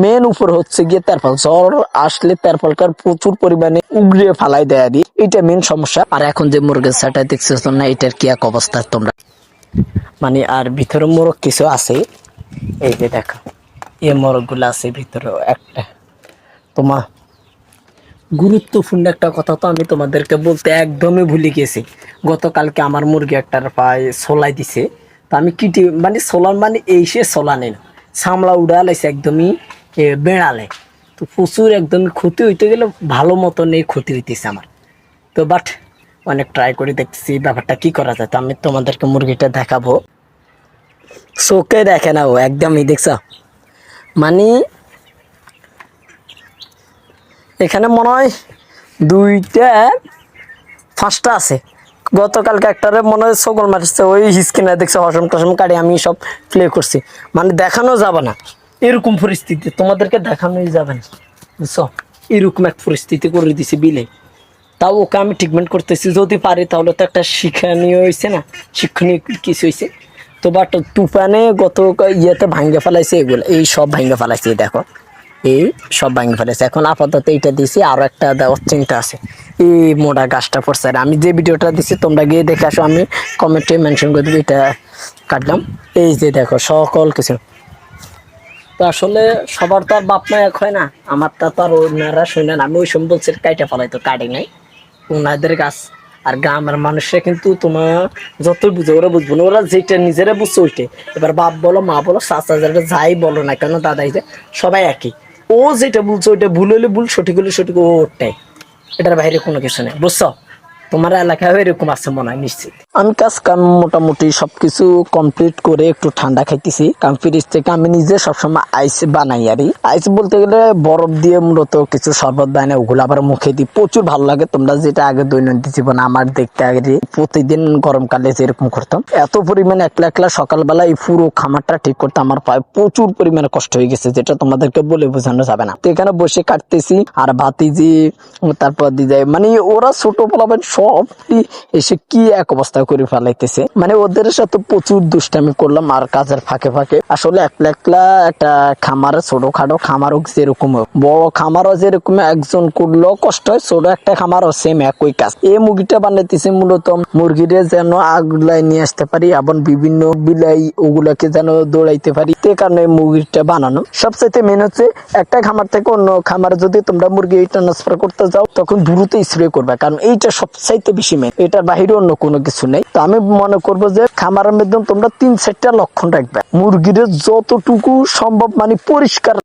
Main উপর হচ্ছে গিয়ে তেরপাল, জ্বর আসলে তেরপালকার প্রচুর পরিমাণে উগড়ে ফালাই দেয় আর এটা মেন সমস্যা। আর এখন যে মুরগের ছাটা দেখছো না, এটার কি এক অবস্থা তোমরা মানে। আর ভিতরে মোরগ কিছু আছে, এই যে দেখো এই মোরগ গুলো আছে ভিতরে। একটা তোমার গুরুত্বপূর্ণ একটা কথা তো আমি তোমাদেরকে বলতে একদমই ভুলে গেছি। গতকালকে আমার মুরগি একটার পায়ে সোলাই দিছে, তো আমি কিটি মানে সোলার মানে এই সে সোলা নেই না, সামলা উড়া লাইছে একদমই বেড়ালে। তো প্রচুর একদমই ক্ষতি হইতে গেলে ভালো মতন এই ক্ষতি হইতেছে আমার। তো বাট অনেক ট্রাই করে দেখতেছি ব্যাপারটা কি করা যায়। তো আমি তোমাদেরকে মুরগিটা দেখাবো, চোখে দেখে না ও একদমই দেখছ মানে। এখানে মনে হয় দুইটা পাঁচটা আছে। গতকালকে একটারে মনে হয় সকল মারছে, ওই হিসকিনা দেখছে হসম টসম কাটে আমি সব প্লে করছি। মানে দেখানো যাবে না এরকম পরিস্থিতি, তোমাদেরকে দেখানোই যাবে না বুঝছো। এরকম এক পরিস্থিতি করে দিছি বিলে। তাও ওকে আমি ট্রিটমেন্ট করতেছি, যদি পারি তাহলে তো একটা শিক্ষণীয় হয়েছে না, শিক্ষণীয় কিছু হয়েছে। তো বাট তুফানে গত ইয়েতে ভাঙ্গে ফেলাইছে, এগুলো এই সব ভাঙ্গে ফেলাইছে দেখো, এই সব ভাঙ্গে ফেলেছে। এখন আপাতত এইটা দিছি, আরো একটা দেওয়ার চিন্তা আছে। এই মোটা গাছটা পড়ছে, আর আমি যে ভিডিওটা দিছি তোমরা গিয়ে দেখে আসো, আমি কমেন্টে মেনশন করে দিবি এটা কাটলাম। এই যে দেখো সকল কিছু। তো আসলে সবার তো আর বাপ মা এক হয় না, আমারটা তো আর ওনারা শুনেন, আমি ওই সময় বলছি কাইটা ফেলাই তো কাটে নাই ওনাদের গাছ। আর গ্রামের মানুষরা কিন্তু তোমার যতই বুঝে ওরা বুঝবো না, ওরা যেটা নিজেরা বুঝছে ওইটাই। এবার বাপ বলো মা বলো চাচা যারা যাই বলো না কেন, দাদাই সবাই একই। ও যেটা বলছো ওইটা ভুল হলে ভুল, সঠিক হলে সঠিক, ও ওটাই, এটার বাইরে কোনো কিছু নেই বুঝছো। তোমার এলাকায় এরকম আছে মনে হয় নিশ্চিত। আমি কাজ কাম মোটামুটি সবকিছু কমপ্লিট করে একটু ঠান্ডা খাইতেছি, কারণ ফ্রিজ থেকে আমি নিজে সবসময় আইস বানাই। আর আইস বলতে গেলে বরফ দিয়ে মূলত কিছু শরবত বানাই, ওগুলো আবার মুখে দিই, প্রচুর ভালো লাগে। তোমরা যেটা আগে দৈনন্দিন জীবনে আমার দেখতে আগে প্রতিদিন গরমকালে যেরকম করতাম, এত পরিমাণে একলা একলা সকালবেলা এই পুরো খামারটা ঠিক করতে আমার পায়ে প্রচুর পরিমাণে কষ্ট হয়ে গেছে, যেটা তোমাদেরকে বলে বোঝানো যাবে না। তো এখানে বসে কাটতেছি, আর ভাতিজি তারপর দিদাই মানে ওরা ছোট পোলাবেন সব এসে কি এক অবস্থা করে ফেলাইতেছে। মানে ওদের সাথে প্রচুর দুষ্টামি করলাম, আর কাজের ফাঁকে ফাঁকে আসলে একলা একলা একটা খামারে, ছোটখাটো খামার হোক যেরকম হোক, বড় খামারও যেরকম একজন করলেও কষ্ট হয়, ছোট একটা খামারও সেম একই কাজ। এই মুরগিটা বানাইতেছে মূলত মুরগিরে যেন আগলাই নিয়ে আসতে পারি, এবং বিভিন্ন বিলাই ওগুলাকে যেন দৌড়াইতে পারি, সে কারণে মুরগিটা বানানো। সবচাইতে মেন হচ্ছে একটা খামার থেকে অন্য খামারে যদি তোমরা মুরগি ট্রান্সফার করতে যাও, তখন দ্রুত স্প্রে করবে, কারণ এইটা সবচাইতে বেশি মেন, এটার বাহিরে অন্য কোনো কিছু নেই। তো আমি মনে করবো যে খামারের মাধ্যমে তোমরা 3-4টা লক্ষণ রাখবে, মুরগির যতটুকু সম্ভব মানে পরিষ্কার